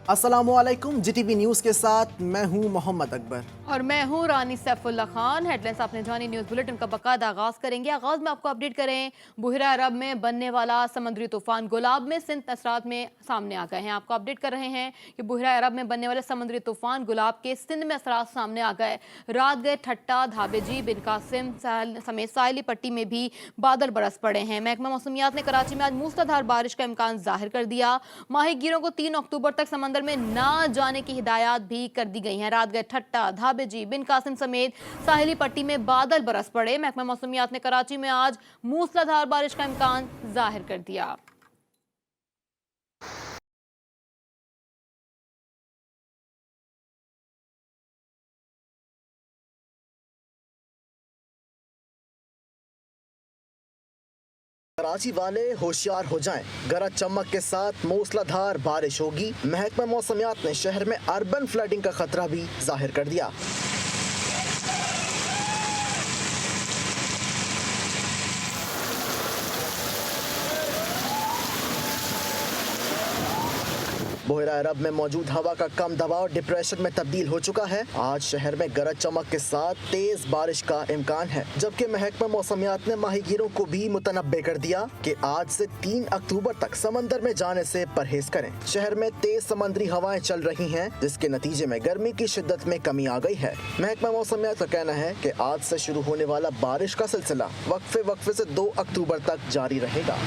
अस्सलामुअलैकुम, जीटीवी न्यूज़ के साथ मैं हूं मोहम्मद अकबर और मैं हूं रानी सैफुल्ला खान। हेडलाइंस आपने जानी, न्यूज़ बुलेटिन का बाकायदा आगाज करेंगे। आगाज में आपको अपडेट करें, बुहरा अरब में बनने वाला समुद्री तूफान गुलाब में सिंध असरात में सामने आ गए हैं। आपको अपडेट कर रहे हैं कि बुहरा अरब में बनने वाले समुद्री तूफान गुलाब के सिंध में असरात सामने आ गए। रात गए ठट्टा, धाबेजी, बिन कासिम समेत साहिली पट्टी में भी बादल बरस पड़े हैं। महकमा मौसमियात ने कराची में आज मूसलाधार बारिश का इम्कान जाहिर कर दिया। माहीगीरों को 3 अक्टूबर तक समंदर में ना जाने की हिदायत भी कर दी गई हैं। रात गए ठट्टा, धाबेजी, बिन कासिम समेत साहिली पट्टी में बादल बरस पड़े। महकमा मौसमियात ने कराची में आज मूसलाधार बारिश का इम्कान जाहिर कर दिया। कराची वाले होशियार हो जाएं, गरज चमक के साथ मूसलाधार बारिश होगी। महकमा मौसमियात ने शहर में अर्बन फ्लडिंग का खतरा भी जाहिर कर दिया। बुहरा अरब में मौजूद हवा का कम दबाव डिप्रेशन में तब्दील हो चुका है। आज शहर में गरज चमक के साथ तेज बारिश का इम्कान है, जबकि महकमा मौसमियात ने माहीगीरों को भी मुतनब्बे कर दिया कि आज से 3 अक्टूबर तक समंदर में जाने से परहेज करें। शहर में तेज समंदरी हवाएं चल रही हैं, जिसके नतीजे में गर्मी की शिद्दत में कमी आ गई है। महकमा मौसमियात का कहना है कि आज से शुरू होने वाला बारिश का सिलसिला वक्फे से 2 अक्टूबर तक जारी रहेगा।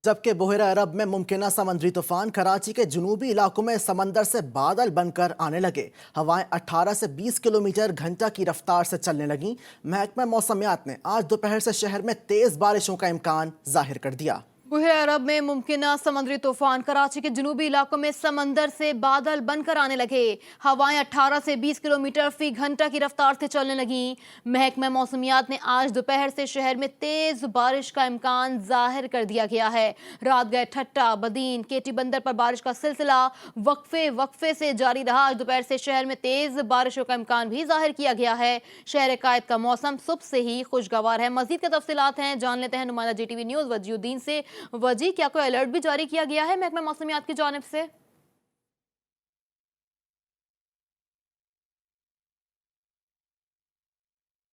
जबकि बुहरा अरब में मुमकिन समंदरी तूफान कराची के जुनूबी इलाकों में समंदर से बादल बनकर आने लगे। हवाएं 18 से 20 किलोमीटर घंटा की रफ्तार से चलने लगीं। महकमा मौसमियात ने आज दोपहर से शहर में तेज बारिशों का इम्कान जाहिर कर दिया। बुहरा अरब में मुमकिन समुद्री तूफान कराची के जनूबी इलाकों में समंदर से बादल बनकर आने लगे। हवाएं 18 से 20 किलोमीटर फी घंटा की रफ्तार से चलने लगीं। महकमा मौसमियात ने आज दोपहर से शहर में तेज बारिश का इम्कान जाहिर कर दिया गया है। रात गए ठट्टा, बदीन, केटी बंदर पर बारिश का सिलसिला वक्फे से जारी रहा। आज दोपहर से शहर में तेज बारिशों का इम्कान भी जाहिर किया गया है। शहर कायद का मौसम सुबह से ही खुशगवार है। मजीद के तफसीलात हैं, जान लेते हैं नुमाइंदा जीटीवी न्यूज़ वजीउद्दीन से। वजी, क्या कोई अलर्ट भी जारी किया गया है महकमा मौसमियात की जानिब से?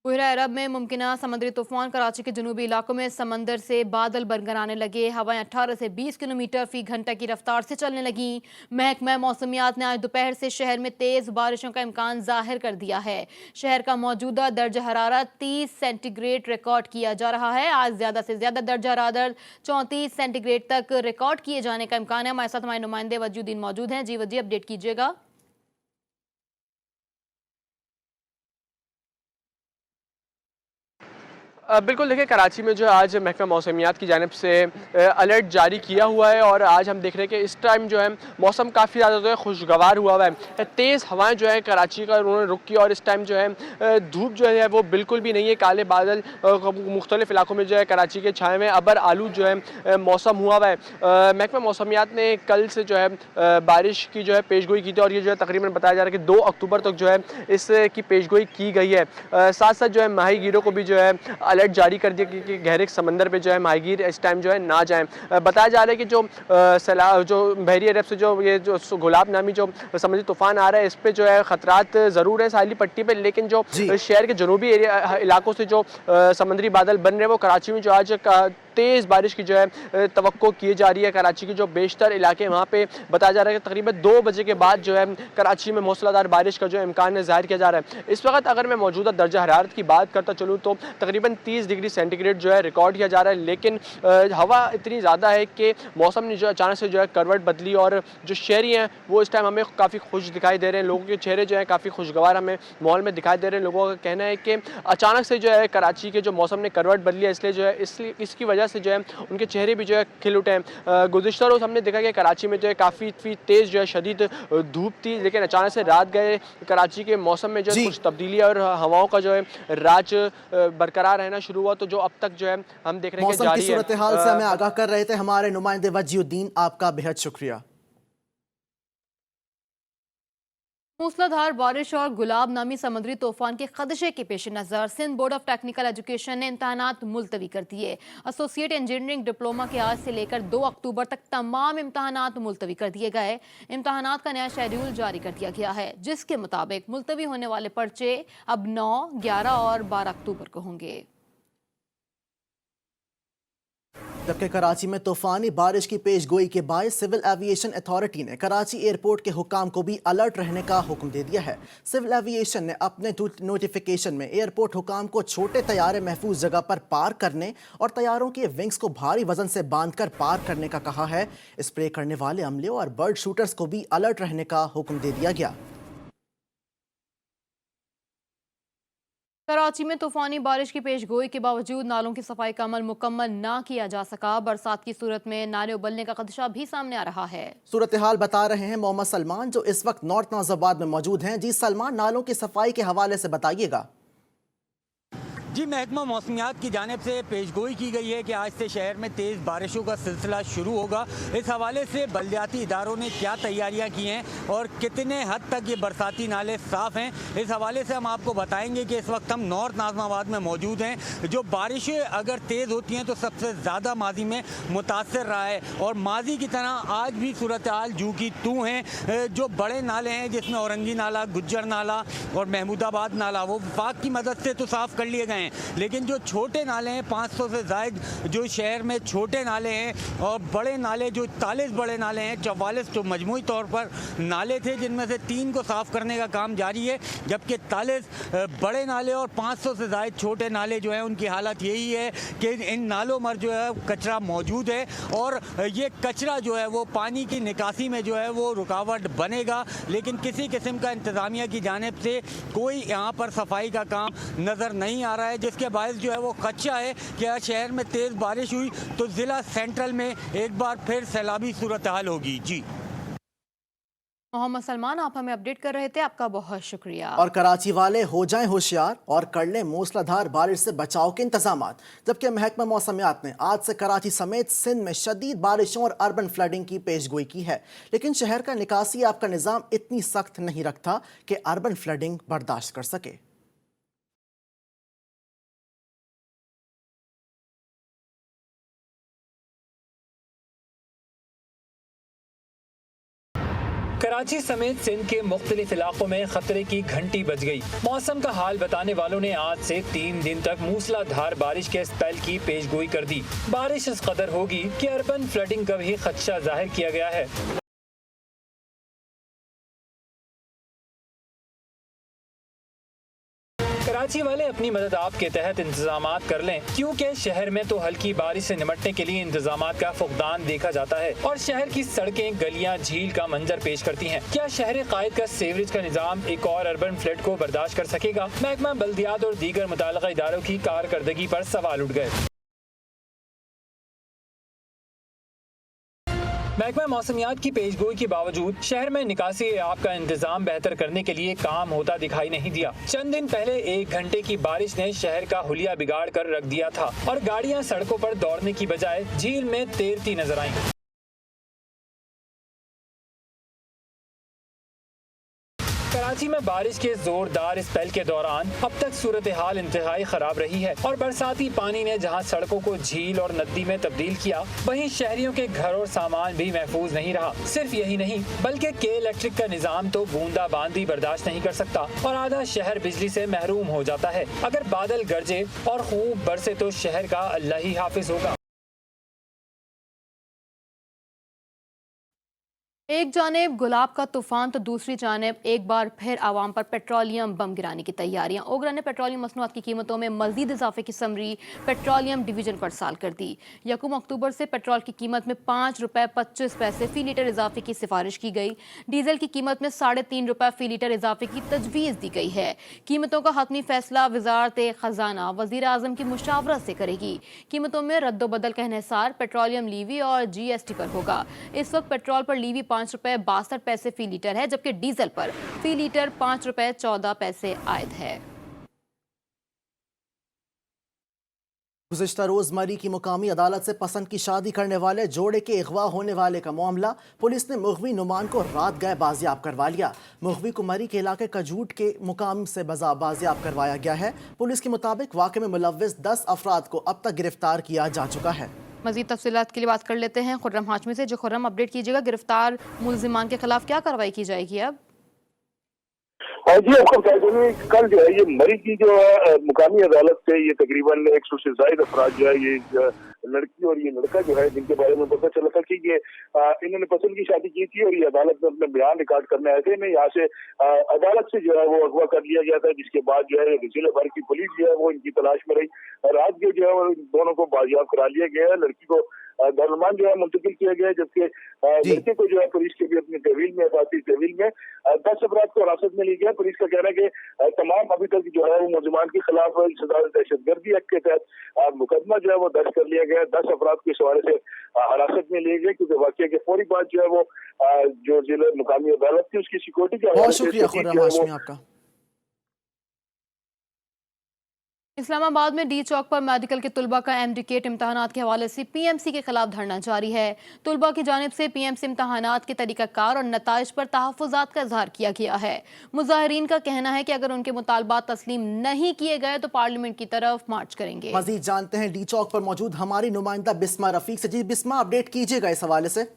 बुहरा अरब में मुमकिन समुद्री तूफान कराची के जनूबी इलाकों में समंदर से बादल बनकर आने लगे। हवाएं 18 से 20 किलोमीटर फी घंटा की रफ्तार से चलने लगी। महकमा मौसमियात ने आज दोपहर से शहर में तेज बारिशों का इम्कान जाहिर कर दिया है। शहर का मौजूदा दर्ज हरारत 30 सेंटीग्रेड रिकॉर्ड किया जा रहा है। आज ज्यादा से ज्यादा दर्ज हरारत 34 सेंटीग्रेड तक रिकॉर्ड किए जाने का इम्कान है। हमारे साथ हमारे नुमाइंदे वजीउद्दीन मौजूद हैं। जी वजी, अपडेट कीजिएगा। बिल्कुल, देखिए कराची में जो आज महकमा मौसमियात की जानिब से अलर्ट जारी किया हुआ है और आज हम देख रहे हैं कि इस टाइम जो है मौसम काफ़ी ज़्यादा जो है खुशगवार हुआ है। तेज़ हवाएं जो है कराची का उन्होंने रुख किया और इस टाइम जो है धूप जो है वो बिल्कुल भी नहीं है। काले बादल मुख्तलिफ इलाकों में जो है कराची के छाए में अबर आलू जो है मौसम हुआ है। महकमा मौसमियात ने कल से जो है बारिश की जो है पेशगोई की थी और ये जो है तकरीबन बताया जा रहा है कि 2 अक्टूबर तक जो है इसकी पेशगोई की गई है। साथ साथ जो है माहीगीरों को भी जो है अलर्ट जारी कर दिया कि गहरे समंदर पे जो है माहीगीर इस टाइम जो है ना जाएं। बताया जा रहा है कि जो बहरी अरब से जो गुलाब नामी जो समुद्री तूफान आ रहा है, इस पे जो है खतरात ज़रूर है साहिली पट्टी पे, लेकिन जो शहर के जनूबी इलाकों से जो समुद्री बादल बन रहे हैं वो कराची में जो आज तेज़ बारिश की जो है तवक्को की जा रही है। कराची के जो बेशतर इलाके वहाँ पे बताया जा रहा है कि तकरीबन 2 बजे के बाद जो है कराची में मूसलाधार बारिश का जो इम्कान ज़ाहिर किया जा रहा है। इस वक्त अगर मैं मौजूदा दर्जा हरारत की बात करता चलूँ तो तकरीबन 30 डिग्री सेंटीग्रेड जो है रिकॉर्ड किया जा रहा है, लेकिन हवा इतनी ज़्यादा है कि मौसम ने जो अचानक से जो है करवट बदली और जो शहरी हैं वो इस टाइम हमें काफ़ी खुश दिखाई दे रहे हैं। लोगों के चेहरे जो है काफ़ी खुशगवार हमें माहौल में दिखाई दे रहे हैं। लोगों का कहना है कि अचानक से जो है कराची के जो मौसम ने करवट बदली है, इसलिए जो है इसकी वजह से जो है उनके चेहरे भी जो है खिल उठे हैं। गुज़िश्ता रोज़ हमने देखा कि कराची में जो है काफ़ी तेज़ जो है शदीद धूप थी, लेकिन अचानक से रात गए कराची के मौसम में जो है कुछ तब्दीली और हवाओं का जो है राज बरकरार रहना शुरू हुआ। तो जो अब तक जो है हम देख रहे हैं कि मौसम की सूरत हाल से हमें आगाह कर रहे थे हमारे नुमाइंदे वजीउद्दीन, आपका बेहद शुक्रिया। मूसलाधार बारिश और गुलाब नामी समुद्री तूफान के खदशे के पेश नज़र Sindh board of technical education ने इम्तहानात मुलतवी कर दिए। एसोसिएट इंजीनियरिंग डिप्लोमा के आज से लेकर 2 अक्टूबर तक तमाम इम्तहानात मुलतवी कर दिए गए। इम्तहानात का नया शेड्यूल जारी कर दिया गया है, जिसके मुताबिक मुलतवी होने वाले पर्चे अब 9, 11 और 12 अक्टूबर को होंगे। जबकि कराची में तूफानी बारिश की पेशगोई के बायस सिविल एविएशन अथॉरिटी ने कराची एयरपोर्ट के हुकाम को भी अलर्ट रहने का हुक्म दे दिया है। सिविल एविएशन ने अपने नोटिफिकेशन में एयरपोर्ट हुकाम को छोटे तैयारे महफूज जगह पर पार करने और तैयारों के विंग्स को भारी वजन से बांधकर पार करने का कहा है। स्प्रे करने वाले अमले और बर्ड शूटर्स को भी अलर्ट रहने का हुक्म दे दिया गया। कराची में तूफानी बारिश की पेशगोई के बावजूद नालों की सफाई का अमल मुकम्मल ना किया जा सका। बरसात की सूरत में नाले उबलने का खदशा भी सामने आ रहा है। सूरत हाल बता रहे हैं मोहम्मद सलमान, जो इस वक्त नॉर्थ नाजिबाद में मौजूद हैं। जी सलमान, नालों की सफाई के हवाले से बताइएगा। जी, महकमा मौसमियात की जानिब से पेशगोई की गई है कि आज से शहर में तेज़ बारिशों का सिलसिला शुरू होगा। इस हवाले से बल्दियाती इदारों ने क्या तैयारियां की हैं और कितने हद तक ये बरसाती नाले साफ़ हैं, इस हवाले से हम आपको बताएंगे कि इस वक्त हम नॉर्थ नाज़िमाबाद में मौजूद हैं। जो बारिशें अगर तेज़ होती हैं तो सबसे ज़्यादा माजी में मुतासर रहा है और माजी की तरह आज भी सूरत हाल जू की तू हैं। जो बड़े नाले हैं जिसमें औरंगी नाला, गुज्जर नाला और महमूदाबाद नाला, वो वफाक की मदद से तो साफ़ कर लिए गए हैं, लेकिन जो छोटे नाले हैं 500 से ज़ायद जो शहर में छोटे नाले हैं और बड़े नाले जो 40 बड़े नाले हैं, 44 तो मजमूई तौर पर नाले थे, जिनमें से 3 को साफ़ करने का काम जारी है, जबकि 40 बड़े नाले और 500 से ज़ायद छोटे नाले जो हैं उनकी हालत यही है कि इन नालों में जो है कचरा मौजूद है और ये कचरा जो है वो पानी की निकासी में जो है वो रुकावट बनेगा। लेकिन किसी किस्म का इंतज़ामिया की जानिब से कोई यहाँ पर सफाई का काम नज़र नहीं आ रहा है, जिसके बायस जो है वो खदशा है कि अगर शहर में तेज़ बारिश हुई तो ज़िला सेंट्रल में एक बार फिर सैलाबी सूरत हाल होगी। जी मोहम्मद सलमान, आप हमें अपडेट कर रहे थे, आपका बहुत शुक्रिया। और कराची वाले हो जाएं होशियार और कर लें मूसलाधार बारिश से बचाव के इंतजामात। जबकि महकमा मौसमियात ने आज से कराची समेत सिंध में शदीद बारिशों और अर्बन फ्लडिंग की पेशगोई की है, लेकिन शहर का निकासी आपका निज़ाम इतनी सख्त नहीं रखता कि अर्बन फ्लडिंग बर्दाश्त कर सके। कराची समेत सिंध के मुख्तलिफ इलाकों में खतरे की घंटी बज गई। मौसम का हाल बताने वालों ने आज से 3 दिन तक मूसलाधार बारिश के स्पेल की पेशगोई कर दी। बारिश इस कदर होगी कि अर्बन फ्लडिंग का भी खदशा जाहिर किया गया है। कराची वाले अपनी मदद आप के तहत इंतजामात कर लें, क्योंकि शहर में तो हल्की बारिश से निपटने के लिए इंतजामात का फुकदान देखा जाता है और शहर की सड़कें, गलियां, झील का मंजर पेश करती हैं। क्या शहर कायद का सीवरेज का निजाम एक और अर्बन फ्लड को बर्दाश्त कर सकेगा? महकमा बल्दियात और दीगर मुताल्लिका इदारों की कारकर्दगी पर सवाल उठ गए। महकमा मौसमियात की पेशगोई के बावजूद शहर में निकासी आब का इंतजाम बेहतर करने के लिए काम होता दिखाई नहीं दिया। चंद दिन पहले 1 घंटे की बारिश ने शहर का हुलिया बिगाड़ कर रख दिया था और गाड़ियां सड़कों पर दौड़ने की बजाय झील में तैरती नजर आईं। कराची में बारिश के जोरदार स्पेल के दौरान अब तक सूरत हाल इंतहाई खराब रही है और बरसाती पानी ने जहां सड़कों को झील और नदी में तब्दील किया, वहीं शहरियों के घर और सामान भी महफूज नहीं रहा। सिर्फ यही नहीं बल्कि के इलेक्ट्रिक का निजाम तो बूंदाबांदी बर्दाश्त नहीं कर सकता और आधा शहर बिजली से महरूम हो जाता है। अगर बादल गरजे और खूब बरसे तो शहर का अल्लाह ही हाफिज होगा। एक जानिब गुलाब का तूफान तो दूसरी जानिब एक बार फिर आवाम पर पेट्रोलियम बम गिराने की तैयारियां। ओगरा ने पेट्रोलियम मसनूआत की कीमतों में मजीद इजाफे की समरी पेट्रोलियम डिवीजन को अरसाल कर दी। 1 अक्टूबर से पेट्रोल की कीमत में 5 रुपये 25 पैसे फी लीटर इजाफे की सिफारिश की गई। डीजल की कीमत में 3.5 रुपये फी लीटर इजाफे की तजवीज़ दी गई है। कीमतों का हतमी फैसला वजारत खजाना वजीर आजम की मुशावरत से करेगी। कीमतों में रद्दोबदल का इन्हिसार पेट्रोलियम लीवी और GST पर होगा। इस वक्त पेट्रोल पर लीवी 5 रुपये 62 पैसे फी लीटर है, जबकि डीजल पर फी लीटर 5 रुपये 14 पैसे आयद है। गुज़िश्ता रोज़ मरी की मुकामी अदालत से पसंद की शादी करने वाले जोड़े के अगवा होने वाले का मामला पुलिस ने मुगवी नुमान को रात गए बाजियाब करवा लिया। मुगवी को मरी के इलाके कजूट के मुकाम से बाजियाब करवाया गया है। पुलिस के मुताबिक वाक़े में मुलव्विस 10 अफराद को अब तक गिरफ्तार किया जा चुका है। मजीद तफसीलात के लिए बात कर लेते हैं खुर्रम हाशमी से। जो खुर्रम, अपडेट कीजिएगा, गिरफ्तार मुलजिमान के खिलाफ क्या कार्रवाई की जाएगी अब? जी आपको बता दें कल जो है ये मरी की जो है मुकामी अदालत से ये तकरीबन 100 से ज्यादा अफराद जो है ये लड़की और ये लड़का जो है जिनके बारे में पता चला था कि ये इन्होंने पसंद की शादी की थी और ये अदालत में अपने बयान रिकॉर्ड करने आए थे। इन्हें यहाँ से अदालत से जो है वो अगवा कर लिया गया था, जिसके बाद जो है जिले भर की पुलिस जो है वो इनकी तलाश में रही और रात के जो है वो दोनों को बाजियाब करा लिया गया है। लड़की को धर्मान जो है मुंतकिल किया गया है, जबकि लड़के को जो है पुलिस के भी अपनी तहवील में 10 अफराद को हिरासत में लिया गया। पुलिस का कहना है कि तमाम अभी तक जो है वो मुलजिमान के खिलाफ दहशतगर्दी एक्ट के तहत मुकदमा जो है वो दर्ज कर लिया गया। 10 अफराद को इस हवाले से हिरासत में लिए गए, क्योंकि वाक़ये के फौरी बाद जो है वो जो जिला मुकामी अदालत थी उसकी सिक्योरिटी के बहुत शुक्रिया खुर्रम हाशमी आपका। इस्लामाबाद में डी चौक पर मेडिकल के तुलबा का एमडीकेट इम्तहानात के हवाले से पीएमसी के खिलाफ धरना जारी है। तुलबा की जानिब से पीएमसी इम्तहानात के तरीक़ाकार और नताइज पर तहफ़्फ़ुज़ात का इज़हार किया गया है। मुज़ाहिरीन का कहना है कि अगर उनके मुतालबात तस्लीम नहीं किए गए तो पार्लियामेंट की तरफ मार्च करेंगे। मज़ीद जानते हैं डी चौक पर मौजूद हमारी नुमाइंदा बिस्मा रफीक से। जी बिस्मा, अपडेट कीजिएगा इस हवाले से।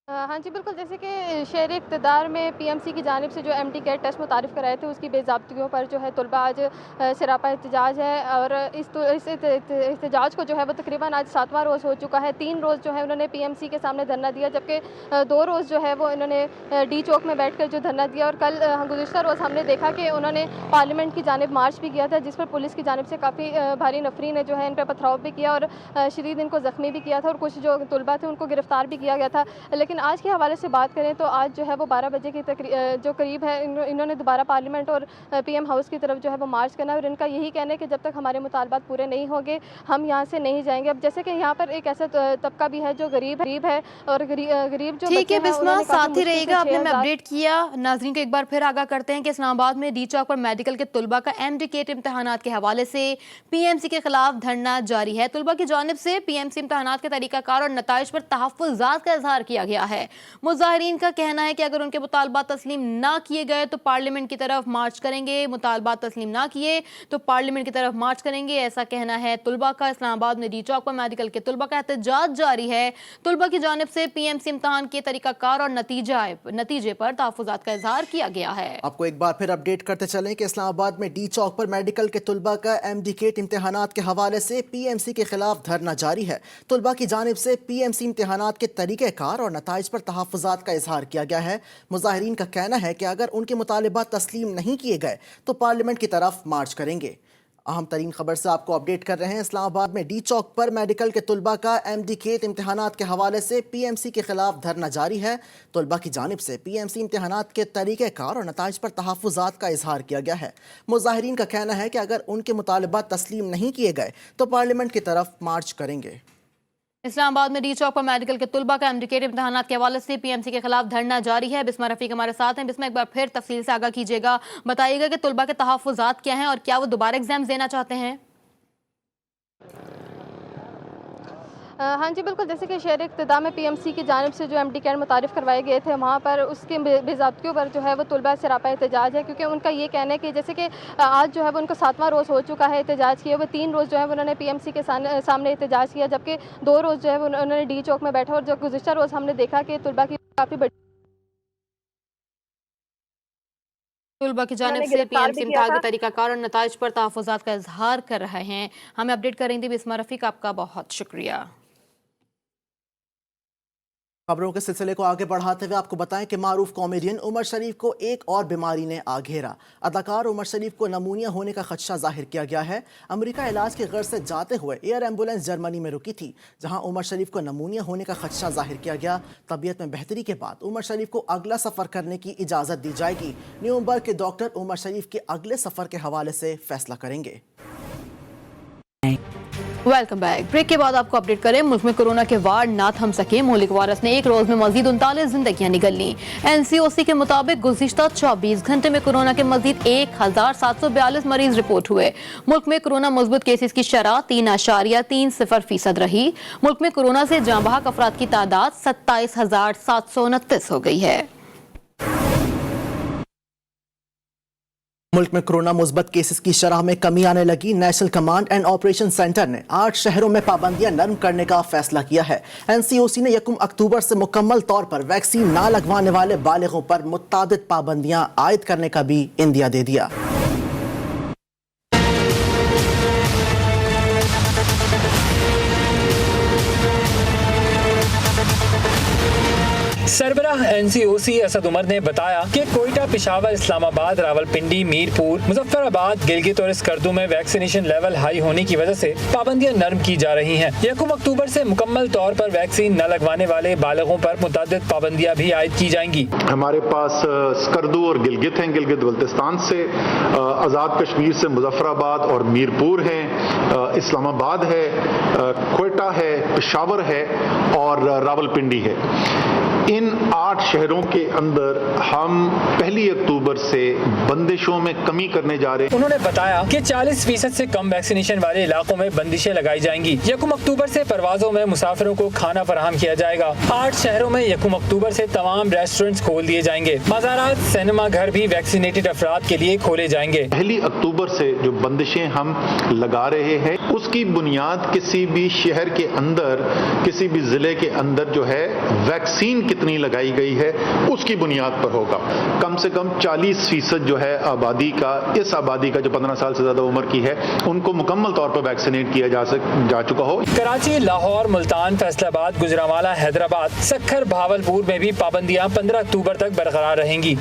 हाँ जी बिल्कुल, जैसे कि शहर इक़्तिदार में पीएमसी की जानिब से जो एमडीकेट टेस्ट मुतारिफ़ कराए थे उसकी बेज़ाब्तियों पर जो है तुलबा आज सरापा एहतजाज है और इस एहतजाज को जो है वो तकरीबन आज 7वां रोज़ हो चुका है। 3 रोज़ जो है उन्होंने पीएमसी के सामने धरना दिया, जबकि 2 रोज़ जो है वो इन्होंने डी चौक में बैठकर जो धरना दिया। और कल गुज़िश्ता रोज़ हमने देखा कि उन्होंने पार्लियामेंट की जानिब मार्च भी किया था, जिस पर पुलिस की जानिब से काफ़ी भारी नफरी ने जो है इन पर पथराव भी किया और शदीद इनको ज़ख्मी भी किया था और कुछ जो तुलबा थे उनको गिरफ़्तार भी किया गया था। लेकिन आज के हवाले से बात करें तो आज जो है वो 12 बजे की जो करीब है इन्होंने दोबारा पार्लियामेंट और पीएम हाउस की तरफ जो है वो मार्च करना है और इनका यही कहना है कि जब तक हमारे मुतालबात पूरे नहीं होंगे हम यहाँ से नहीं जाएंगे। अब जैसे कि यहाँ पर एक ऐसा तबका भी है जो गरीब है और गरीब जो ठीक है बिस्मा, साथ ही रहेगा। आपने मैं अपडेट किया। नाज़रीन को एक बार फिर आगाह करते हैं कि इस्लामाबाद में डी चौक पर मेडिकल के तुलबा का एमडीकेट इम्तहानात के हवाले से पीएमसी के खिलाफ धरना जारी है। तुलबा की जानिब से पीएमसी इम्तहानात के तरीक़ाकार और नताइज पर तहफ़्फ़ुज़ात का इज़हार किया गया है। मुज़ाहिरीन का कहना है कि अगर उनके मुतालबात तस्लीम ना किए गए तो पार्लियामेंट की तरफ मार्च करेंगे। मुतालबात तस्लीम ना किए तो पार्लियामेंट की तरफ मार्च करेंगे, ऐसा कहना है तुलबा का। इस्लामाबाद में डी चौक पर मेडिकल के तुलबा का एहतजाज जारी है। तुलबा की जानिब से पीएमसी इम्तहान के तरीक़ाकार और नतीजे पर तहफ़्फ़ुज़ात का इज़हार किया गया है। आपको एक बार फिर अपडेट करते चलें कि इस्लामाबाद में डी चौक पर मेडिकल के तुलबा का एमडीकेट इम्तहानात के हवाले से पीएमसी के खिलाफ धरना जारी है। तुलबा की जानिब से पीएमसी इम्तहानात के तरीक़ेकार और नताइज पर तहफ़्फ़ुज़ात का इज़हार किया गया है। मुज़ाहिरीन का कहना है कि अगर उनके मुतालिबात तस्लीम नहीं किए गए तो पार्लियामेंट की तरफ मार्च करेंगे। अहम तरीन खबर से आपको अपडेट कर रहे हैं। इस्लामाबाद में डी चौक पर मेडिकल के तुलबा का एमडीकेट इम्तहानात के हवाले से पीएमसी के खिलाफ धरना जारी है। तुलबा की जानिब से पीएमसी इम्तहानात के तरीक़ेकार और नताइज पर तहफ़्फ़ुज़ात का इज़हार किया गया है। मुज़ाहिरीन का कहना है कि अगर उनके मुतालिबात तस्लीम नहीं किए गए तो पार्लियामेंट की तरफ मार्च करेंगे। इस्लामाबाद में डी चौक पर मेडिकल के तुलबा का एमडीकेट इम्तहानात के हवाले से पीएमसी के खिलाफ धरना जारी है। बिस्मा रफीक हमारे साथ हैं। बिस्मा, एक बार फिर तफसील से आगाह कीजिएगा, बताइएगा कि तुलबा के तहफ़्फ़ुज़ात क्या हैं और क्या वो दोबारा एग्जाम देना चाहते हैं? हाँ जी बिल्कुल, जैसे कि शहर इक़्तिदार में पीएमसी की जानिब से जो एमडीकेट मुतारिफ़ करवाए गए थे वहाँ पर उसके बेज़ाब्तियों पर जो है वो तुलबा सरापा एहतजाज है, क्योंकि उनका ये कहना है कि जैसे कि आज जो है वो उनको 7वां रोज़ हो चुका है एहतजाज किए हुए। 3 रोज़ जो है उन्होंने पीएमसी के सामने एहतजाज किया, जबकि 2 रोज़ जो है उन्होंने डी चौक में बैठा और जो गुज़िश्ता रोज़ हमने देखा कि तुलबा की काफ़ी बड़ी तुलबा की जानिब से पीएमसी इम्तहान के तरीक़ाकार और नताइज पर तहफ़्फ़ुज़ात का इज़हार कर रहे हैं। हमें अपडेट कर रही थी बिस्मा रफीक, आपका बहुत शुक्रिया। खबरों के सिलसिले को आगे बढ़ाते हुए आपको बताएं कि मारूफ कॉमेडियन उमर शरीफ को एक और बीमारी ने आ घेरा। अदाकार उमर शरीफ को नमूनिया होने का खदशा जाहिर किया गया है। अमेरिका इलाज की गर्ज से जाते हुए एयर एम्बुलेंस जर्मनी में रुकी थी, जहां उमर शरीफ को नमूनिया होने का खदशा जाहिर किया गया। तबीयत में बेहतरी के बाद उमर शरीफ को अगला सफ़र करने की इजाज़त दी जाएगी। न्यूयॉर्क के डॉक्टर उमर शरीफ के अगले सफ़र के हवाले से फैसला करेंगे। Welcome back. ब्रेक के बाद आपको अपडेट करें, मुल्क में कोरोना के वार ना थम सके, मौलिक वायरस ने एक रोज में मजीद 39 जिंदगियां निगल ली। NCOC के मुताबिक गुज़िश्ता 24 घंटे में कोरोना के मजीद 1742 मरीज रिपोर्ट हुए। मुल्क में कोरोना मुस्बत केसेस की शरह 3.30% रही। मुल्क में कोरोना से जाँ बहक अफराद की तादाद 27,729 हो गई है। मुल्क में कोरोना मुस्बत केसेस की शरह में कमी आने लगी। National command and operation centre ने 8 शहरों में पाबंदियां नरम करने का फैसला किया है। NCOC ने 1 अक्टूबर से मुकम्मल तौर पर वैक्सीन ना लगवाने वाले बालिगों पर मुत्तादिद पाबंदियां आयद करने का भी इंदिया दे दिया। सरबराह NCOC असद उमर ने बताया कि कोयटा, पिशावर, इस्लामाबाद, रावलपिंडी, मीरपुर, मुजफ्फराबाद, गिलगित और स्कर्दू में वैक्सीनेशन लेवल हाई होने की वजह से पाबंदियां नरम की जा रही हैं। 1 अक्टूबर से मुकम्मल तौर पर वैक्सीन न लगवाने वाले बालिगों पर मुतअद्दिद पाबंदियां भी आयद की जाएंगी। हमारे पास स्कर्दू और गिलगित हैं, गिलगित बल्तिस्तान से, आज़ाद कश्मीर से मुजफ्फराबाद और मीरपुर हैं, इस्लामाबाद है, कोयटा है, पिशावर है और रावलपिंडी है। इन 8 शहरों के अंदर हम 1 अक्टूबर से बंदिशों में कमी करने जा रहे हैं। उन्होंने बताया कि 40% से कम वैक्सीनेशन वाले इलाकों में बंदिशें लगाई जाएंगी। 1 अक्टूबर से परवाजों में मुसाफिरों को खाना फराहम किया जाएगा। 8 शहरों में 1 अक्टूबर से तमाम रेस्टोरेंट्स खोल दिए जाएंगे। मज़ारात, सिनेमा घर भी वैक्सीनेटेड अफराद के लिए खोले जाएंगे। 1 अक्टूबर से जो बंदिशें हम लगा रहे हैं उसकी बुनियाद किसी भी शहर के अंदर, किसी भी जिले के अंदर जो है वैक्सीन कितनी लगाई गई है उसकी बुनियाद पर होगा। कम से कम 40% जो है आबादी का, इस आबादी का जो 15 साल से ज्यादा उम्र की है, उनको मुकम्मल तौर पर वैक्सीनेट किया जा चुका हो। कराची, लाहौर, मुल्तान, फैसलाबाद, गुजरांवाला, हैदराबाद, सक्खर, भावलपुर में भी पाबंदियां 15 अक्टूबर तक बरकरार रहेंगी।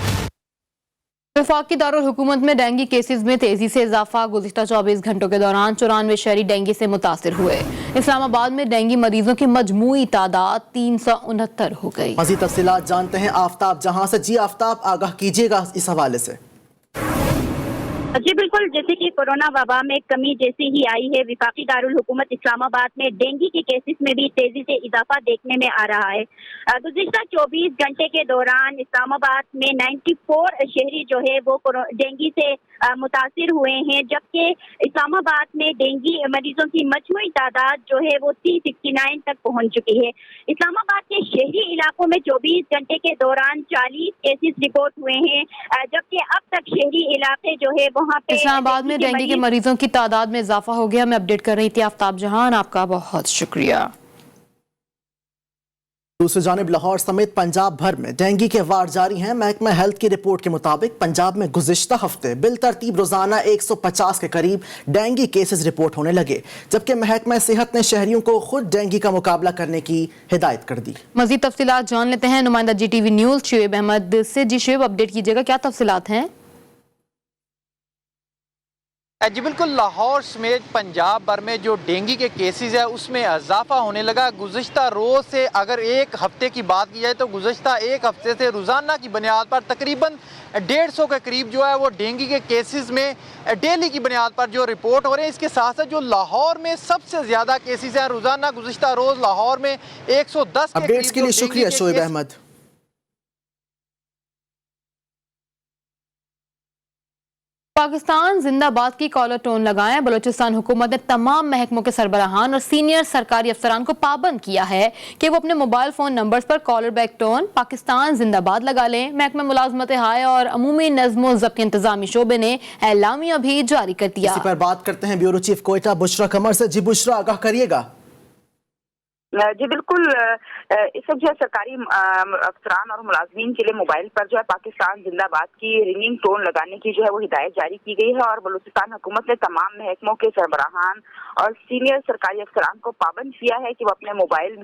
वफाकी दारुल हुकूमत में डेंगू केसेस में तेजी से इजाफा। गुज़िश्ता 24 घंटों के दौरान 94 शहरी डेंगू से मुतासिर हुए। इस्लामाबाद में डेंगू मरीजों की मजमूई तादाद 369 हो गई। मज़ीद तफसीलात जानते हैं आफ्ताब जहां से। जी आफ्ताब, आगाह कीजिएगा इस हवाले से। जी बिल्कुल, जैसे कि कोरोना वबा में कमी जैसी ही आई है, वफाकी दारुल हुकूमत इस्लामाबाद में डेंगू के केसेस में भी तेजी से इजाफा देखने में आ रहा है। गुज़िश्ता 24 घंटे के दौरान इस्लामाबाद में 94 शहरी जो है वो डेंगू से मुतासिर हुए हैं, जबकि इस्लामाबाद में डेंगू मरीजों की मजमूई तादाद जो है वो 369 तक पहुंच चुकी है। इस्लामाबाद के शहरी इलाकों में 24 घंटे के दौरान 40 केसेस रिपोर्ट हुए हैं, जबकि अब तक शहरी इलाके जो है वहाँ पे इस्लामाबाद में डेंगू के मरीजों की तादाद में इजाफा हो गया। मैं अपडेट कर रही थी आफ्ताब जहान, आपका बहुत शुक्रिया। दूसरी जानिब लाहौर समेत पंजाब भर में डेंगू के वार जारी हैं। महकमा हेल्थ की रिपोर्ट के मुताबिक पंजाब में गुज़िश्ता हफ्ते बिलतरतीब रोजाना 150 के करीब डेंगू केसेस रिपोर्ट होने लगे, जबकि महकमा सेहत ने शहरियों को खुद डेंगू का मुकाबला करने की हिदायत कर दी। मजीद तफसीलात जान लेते हैं नुमाइंदा GTV न्यूज़ शुएब अहमद से। जी शुएब, अपडेट कीजिएगा, क्या तफसीलात हैं? जी बिल्कुल, लाहौर समेत पंजाब भर में जो डेंगू के केसेस है उसमें इजाफा होने लगा। गुज़िश्ता रोज़ से अगर एक हफ्ते की बात की जाए तो गुज़िश्ता एक हफ्ते से रोज़ाना की बुनियाद पर तकरीबन 150 के करीब जो है वो डेंगू के केसेस में डेली की बुनियाद पर जो रिपोर्ट हो रहे हैं। इसके साथ साथ जो लाहौर में सबसे ज़्यादा केसेस हैं रोज़ाना, गुज़िश्ता रोज़ लाहौर में 110 अपडेट्स के लिए शुक्रिया शोएब अहमद। पाकिस्तान जिंदाबाद की कॉलर टोन लगाएं। बलूचिस्तान हुकूमत ने तमाम महकमों के सरबराहान और सीनियर सरकारी अफसरान को पाबंद किया है कि वो अपने मोबाइल फोन नंबर्स पर कॉलर बैक टोन पाकिस्तान जिंदाबाद लगा लें। महकमा मुलाजमत हाय और अमूमी नज़्म व ज़ब्त इंतजामी शोबे ने एलामिया भी जारी कर दिया। इसी पर बात करते हैं ब्यूरो चीफ कोयटा बुशरा कमर से। जी बुशरा, आगाह करिएगा। जी बिल्कुल, इस वक्त जो है सरकारी अफसरान और मुलाजमीन के लिए मोबाइल पर जो है पाकिस्तान जिंदाबाद की रिंगिंग टोन लगाने की जो है वो हिदायत जारी की गई है और बलूचिस्तान हुकूमत ने तमाम महकमों के सरबराहान और सीनियर सरकारी अफसरान को पाबंद किया है कि वो अपने मोबाइल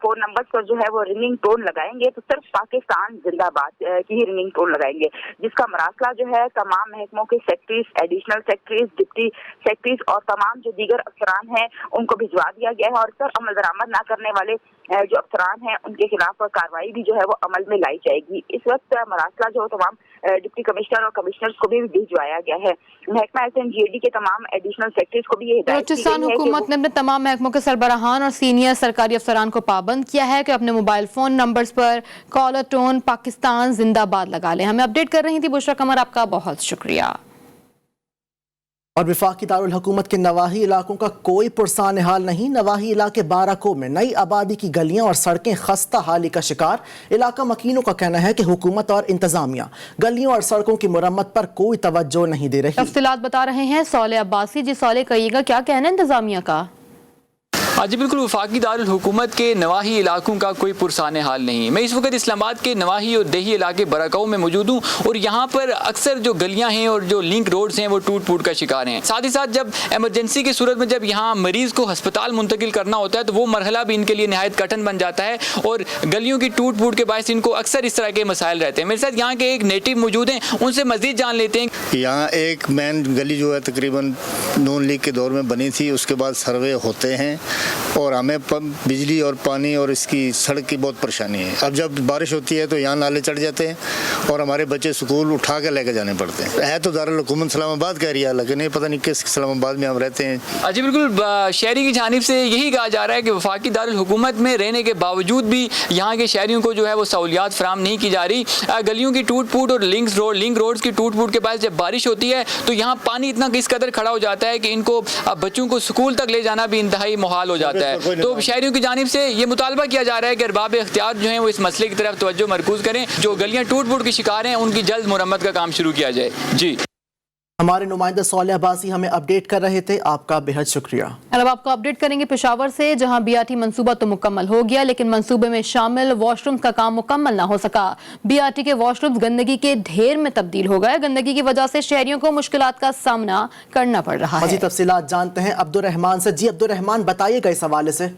फोन नंबर पर जो है वो रिंगिंग टोन लगाएंगे तो सिर्फ पाकिस्तान जिंदाबाद की ही रिंगिंग टोन लगाएंगे, जिसका मरासला जो है तमाम महकमों के secretaries, additional secretaries, deputy secretaries और तमाम जो दीगर अफसरान हैं उनको भिजवा दिया गया है और इस पर अमल दरामद न करने वाले जो अफसरान हैं उनके खिलाफ कार्रवाई भी जो है वो अमल में लाई जाएगी। इस वक्त मरासला जो तमाम डिप्टी कमिश्नर और कमिश्नर्स को भी भिजवाया गया है। महकमा SNGAD के तमाम एडिशनल सेक्रेटरीज को भी ये हिदायत की बलूचिस्तान गई है कि हुकूमत ने अपने तमाम महकमों के सरबराहान और सीनियर सरकारी अफसरान को पाबंद किया है कि अपने मोबाइल फोन नंबर्स पर कॉलर टोन पाकिस्तान जिंदाबाद लगा लें। हमें अपडेट कर रही थी बुशरा कमर, आपका बहुत शुक्रिया। और वफाकी दारुल हुकूमत के नवाही इलाकों का कोई पुरसान हाल नहीं। नवाही इलाके बाराको में नई आबादी की गलियां और सड़कें खस्ता हाली का शिकार। इलाका मकीनों का कहना है कि हुकूमत और इंतजामिया गलियों और सड़कों की मुरम्मत पर कोई तवज्जो नहीं दे रही। तफसीलात बता रहे हैं सौले अब्बासी। जी सौले, कहिएगा क्या कहना है इंतजामिया का? जी बिल्कुल, वफाकी दारुल हुकूमत के नवाही इलाकों का कोई पुरसान हाल नहीं। मैं इस वक्त इस्लामाबाद के नवाही और देही इलाके बराकाऊ में मौजूद हूँ और यहाँ पर अक्सर जो गलियाँ हैं और जो लिंक रोड्स हैं वो टूट फूट का शिकार हैं। साथ ही साथ जब एमरजेंसी की सूरत में जब यहाँ मरीज़ को अस्पताल मुंतकिल करना होता है तो वो मरहला भी इनके लिए नहायत कठिन बन जाता है और गलियों की टूट फूट के बायस इनको अक्सर इस तरह के मसाइल रहते हैं। मेरे साथ यहाँ के एक नेटिव मौजूद हैं, उनसे मज़ीद जान लेते हैं। यहाँ एक मेन गली जो है तकरीबन नून लीग के दौर में बनी थी, उसके बाद सर्वे होते हैं और हमें बिजली और पानी और इसकी सड़क की बहुत परेशानी है। अब जब बारिश होती है तो यहाँ नाले चढ़ जाते हैं और हमारे बच्चे स्कूल उठा के लेके जाने पड़ते हैं। है तो दारुल हुकूमत इस्लामाबाद का एरिया, लेकिन पता नहीं किस इस्लामाबाद में हम रहते हैं। जी बिल्कुल, शहरी की जानिब से यही कहा जा रहा है कि वफाकी दारुल हुकूमत में रहने के बावजूद भी यहाँ के शहरियों को जो है वो सहूलियात फराम नहीं की जा रही। गलियों की टूट फूट और लिंक रोड्स की टूट फूट के बाद जब बारिश होती है तो यहाँ पानी इतना किस कदर खड़ा हो जाता है कि इनको बच्चों को स्कूल तक ले जाना भी इंतहाई मुहाल हो जाता है। तो शहरियों की जानिब से ये मुतालबा किया जा रहा है कि अरबाब इख्तियार जो हैं वो इस मसले की तरफ तवज्जो मरकूज करें। जो गलियां टूट फूट के शिकार हैं उनकी जल्द मुरम्मत का काम शुरू किया जाए। जी, हमारे नुमाइंदा सौले अब्बासी हमें अपडेट कर रहे थे, आपका बेहद शुक्रिया। अब आपको अपडेट करेंगे पेशावर से, जहां BRT मंसूबा तो मुकम्मल हो गया लेकिन मंसूबे में शामिल वॉशरूम का काम मुकम्मल ना हो सका। BRT के वॉशरूम गंदगी के ढेर में तब्दील हो गए। गंदगी की वजह से शहरियों को मुश्किलात का सामना करना पड़ रहा है। मज़ीद तफसीलात जानते हैं अब्दुल रहमान से। जी अब्दुल रहमान, बताइएगा इस हवाले से।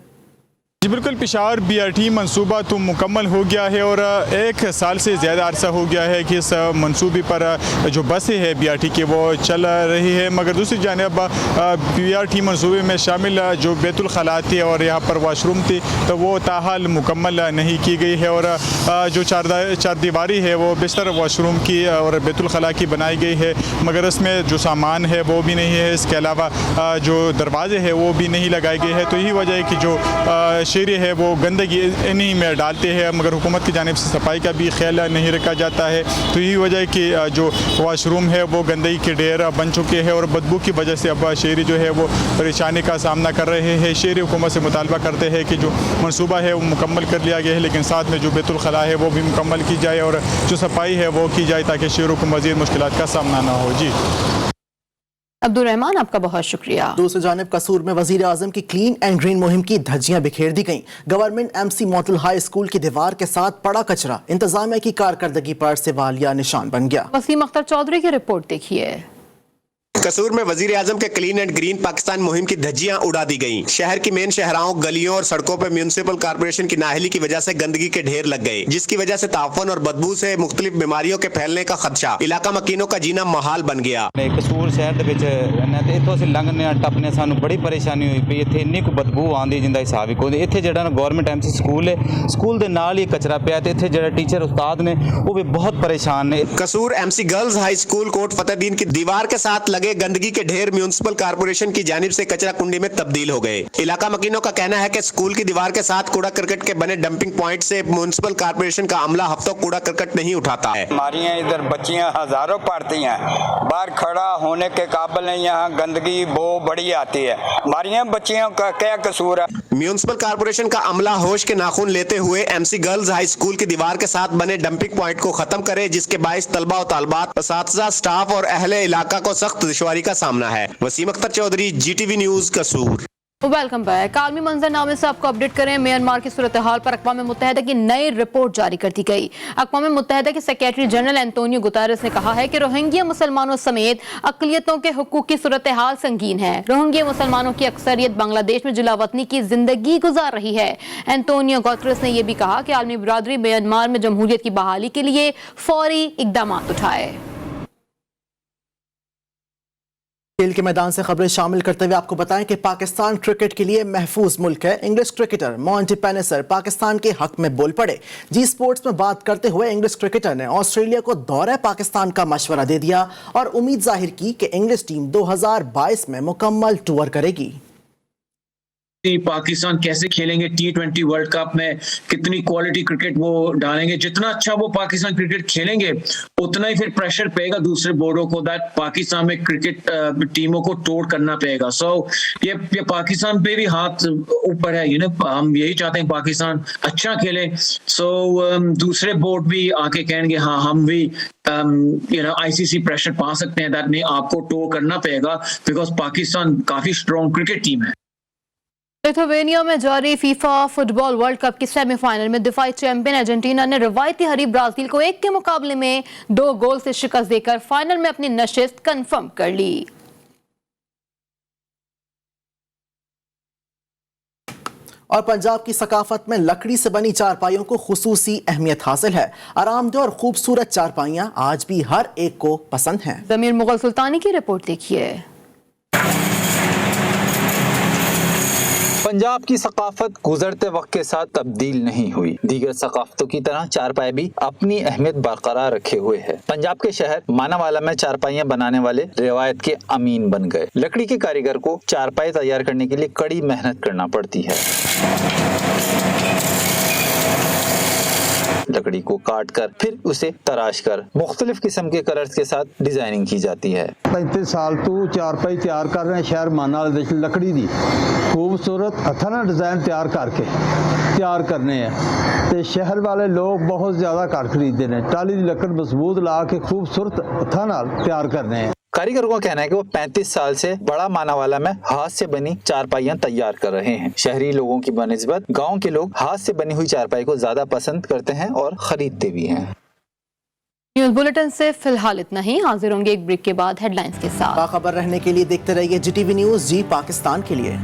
जी बिल्कुल, पेशावर BRT मंसूबा तो मुकम्मल हो गया है और एक साल से ज़्यादा अरसा हो गया है कि इस मंसूबे पर जो बसें हैं BRT की वो चल रही है, मगर दूसरी जानिब BRT मंसूबे में शामिल जो बैतुल खला थी और यहाँ पर वाशरूम थी तो वो ताहाल मुकम्मल नहीं की गई है और जो चार दीवारी है वो बिस्तर वाशरूम की और बैतुल खला की बनाई गई है, मगर इसमें जो सामान है वो भी नहीं है। इसके अलावा जो दरवाजे हैं वो भी नहीं लगाए गए हैं। तो यही वजह है कि जो शहरी है वो गंदगी इन्हीं में डालते हैं, मगर हुकूमत की जानिब से सफाई का भी ख्याल नहीं रखा जाता है। तो यही वजह है कि जो वाशरूम है वो गंदगी के ढेर बन चुके हैं और बदबू की वजह से अब शहरी जो है वो परेशानी का सामना कर रहे हैं। शहरी हुकूमत से मुतालबा करते हैं कि जो मनसूबा है वो मुकम्मल कर लिया गया है, लेकिन साथ में जो बैतुल खला है वो भी मुकम्मल की जाए और जो सफाई है वो की जाए ताकि शहरों को मज़ीद मुश्किलात का सामना ना हो। जी अब्दुल रहमान, आपका बहुत शुक्रिया। दूसरी जानिब कसूर में वजीर आजम की क्लीन एंड ग्रीन मुहिम की धज्जियां बिखेर दी गईं। Government MC model high school की दीवार के साथ पड़ा कचरा इंतजामिया की कारकर्दगी पर सवालिया निशान बन गया। वसीम अख्तर चौधरी की रिपोर्ट देखिए। कसूर में वजीर आजम के क्लीन एंड ग्रीन पाकिस्तान मुहिम की धज्जियां उड़ा दी गईं। शहर की मेन शहराओं, गलियों और सड़कों पर म्यूनिसिपल कारपोरेशन की नाअहली की वजह से गंदगी के ढेर लग गए, जिसकी वजह से ताफन और बदबू से मुख्तलिफ बीमारियों के फैलने का खदशा। इलाका मकीनों का जीना महाल बन गया। कसूर शहर इतों असीं लंघने टपने सानू बड़ी परेशानी हुई पई। इत्थे इन्नी को बदबू आंदी जिंदा हिसाब ही कोई। इत्थे जिहड़ा गवर्नमेंट MC स्कूल है, स्कूल दे नाल ही कचरा पिया ते इत्थे जिहड़ा टीचर उस्ताद ने वो भी बहुत परेशान ने। Kasur MC girls high school Kot Fatehdin की दीवार के साथ लगे गंदगी के ढेर म्यूनिसिपल कारपोरेशन की जानिब से कचरा कुंडी में तब्दील हो गए। इलाका मकीनों का कहना है कि स्कूल की दीवार के साथ कूड़ा करकट के बने डंपिंग पॉइंट से म्यूनिसिपल कारपोरेशन का अमला हफ्तों कूड़ा करकट नहीं उठाता है। हमारी इधर बच्चियां हजारों पढ़ती हैं, बाहर खड़ा होने के काबिल नहीं, यहाँ गंदगी बो बड़ी आती है। हमारी बच्चियों का क्या कसूर है? म्यूनिसिपल कारपोरेशन का अमला होश के नाखून लेते हुए MC गर्ल्स हाई स्कूल की दीवार के साथ बने डंपिंग पॉइंट को खत्म करे, जिसके बाइस तलबा और तालबात, असातिज़ा, स्टाफ और अहले इलाका को सख्त दुश्वारी का सामना है। वसीम अख्तर चौधरी, GTV न्यूज, कसूर। Welcome back. आलमी मंजरनामे से आपको अपडेट करें। म्यांमार की सूरत हाल पर अक़वाम मुत्तहिदा की नई रिपोर्ट जारी कर दी गई। अक़वाम मुत्तहिदा के सेक्रेटरी जनरल एंटोनियो गुतेरेस ने कहा है कि रोहिंग्या मुसलमानों समेत अक़लियतों के हुकूक की सूरत हाल संगीन है। रोहिंग्या मुसलमानों की अक्सरियत बांग्लादेश में जुलावतनी की जिंदगी गुजार रही है। एंटोनियो गुतेरेस ने यह भी कहा कि आलमी बिरादरी म्यांमार में जमहूरियत की बहाली के लिए फौरी इक़दाम उठाए। खेल के मैदान से खबरें शामिल करते हुए आपको बताएं कि पाकिस्तान क्रिकेट के लिए महफूज मुल्क है। इंग्लिश क्रिकेटर मॉन्टी पेनिसर पाकिस्तान के हक में बोल पड़े। जी स्पोर्ट्स में बात करते हुए इंग्लिश क्रिकेटर ने ऑस्ट्रेलिया को दौरे पाकिस्तान का मशवरा दे दिया और उम्मीद जाहिर की कि इंग्लिश टीम 2022 में मुकम्मल टूर करेगी। पाकिस्तान कैसे खेलेंगे T20 वर्ल्ड कप में, कितनी क्वालिटी क्रिकेट वो डालेंगे, जितना अच्छा वो पाकिस्तान क्रिकेट खेलेंगे उतना ही फिर प्रेशर पड़ेगा दूसरे बोर्डों को दैट पाकिस्तान में क्रिकेट टीमों को तोड़ करना पड़ेगा। सो ये पाकिस्तान पे भी हाथ ऊपर है, हम यही चाहते हैं पाकिस्तान अच्छा खेले। सो दूसरे बोर्ड भी आके कहेंगे हाँ हम भी ICC प्रेशर पा सकते हैं दैट नहीं आपको तोड़ करना पड़ेगा बिकॉज पाकिस्तान काफी स्ट्रॉन्ग क्रिकेट टीम है। लिथुवेनिया में जारी फीफा फुटबॉल वर्ल्ड कप की सेमीफाइनल में दिफाई चैंपियन अर्जेंटीना ने रवायती हरीफ ब्राजील को 1 के मुकाबले में 2 गोल से शिकस्त देकर फाइनल में अपनी नशिस्त कंफर्म कर ली। और पंजाब की सकाफत में लकड़ी से बनी चारपाइयों को खुसूसी अहमियत हासिल है। आरामदेह और खूबसूरत चारपाइयां आज भी हर एक को पसंद हैं। जमीर मुगल सुल्तानी की रिपोर्ट देखिए। पंजाब की सकाफत गुजरते वक्त के साथ तब्दील नहीं हुई। दीगर सकाफतों की तरह चारपाई भी अपनी अहमियत बरकरार रखे हुए है। पंजाब के शहर मानावाला में चारपाइयां बनाने वाले रिवायत के अमीन बन गए। लकड़ी के कारीगर को चारपाई तैयार करने के लिए कड़ी मेहनत करना पड़ती है। लकड़ी को काट कर फिर उसे तराश कर मुख्तलिफ किस्म के कलर्स के साथ डिजाइनिंग की जाती है। 35 साल तो चारपाई तैयार कर रहे हैं शहर मानावाला दे लकड़ी दी खूबसूरत हथा ना डिजाइन तैयार करके तैयार करने हैं ते शहर वाले लोग बहुत ज्यादा घर खरीदते हैं। टाली दी लकड़ मजबूत ला के खूबसूरत हथा नाल तैयार करने हैं। कारीगरों का कहना है कि वो 35 साल से बड़ा मानावाला में हाथ से बनी चारपाइयां तैयार कर रहे हैं। शहरी लोगों की बनिस्बत गांव के लोग हाथ से बनी हुई चारपाई को ज्यादा पसंद करते हैं और खरीदते भी हैं। न्यूज बुलेटिन से फिलहाल इतना ही। हाजिर होंगे एक ब्रेक के बाद हेडलाइंस के साथ। बाखबर रहने के लिए देखते रहिए GTV न्यूज, जी पाकिस्तान के लिए।